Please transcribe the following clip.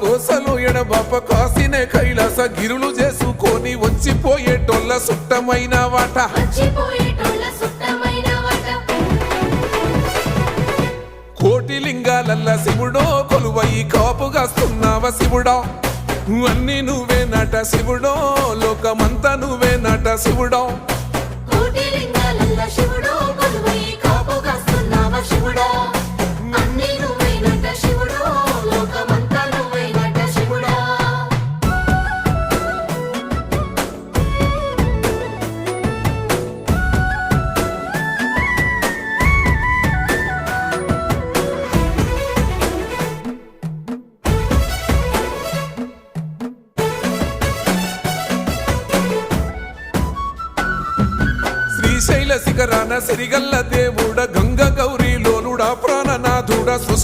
గోసలు ఎడబాప కాసినే కైలాస గిరులు చేసుకొని వచ్చిపోయేటోళ్ళ సుట్టమైన వాట కోటి లింగాలల్ల శివుడో కొలువై కాపుగాస్తున్నావ శివుడా అన్ని నువ్వే నట శివుడో లోకమంతా నువ్వే నట శివుడో శ్రీశైల శిఖరాన సిరిగల్ల దేవుడ గంగ గౌరీ లోలుడా ప్రాణనాథుడ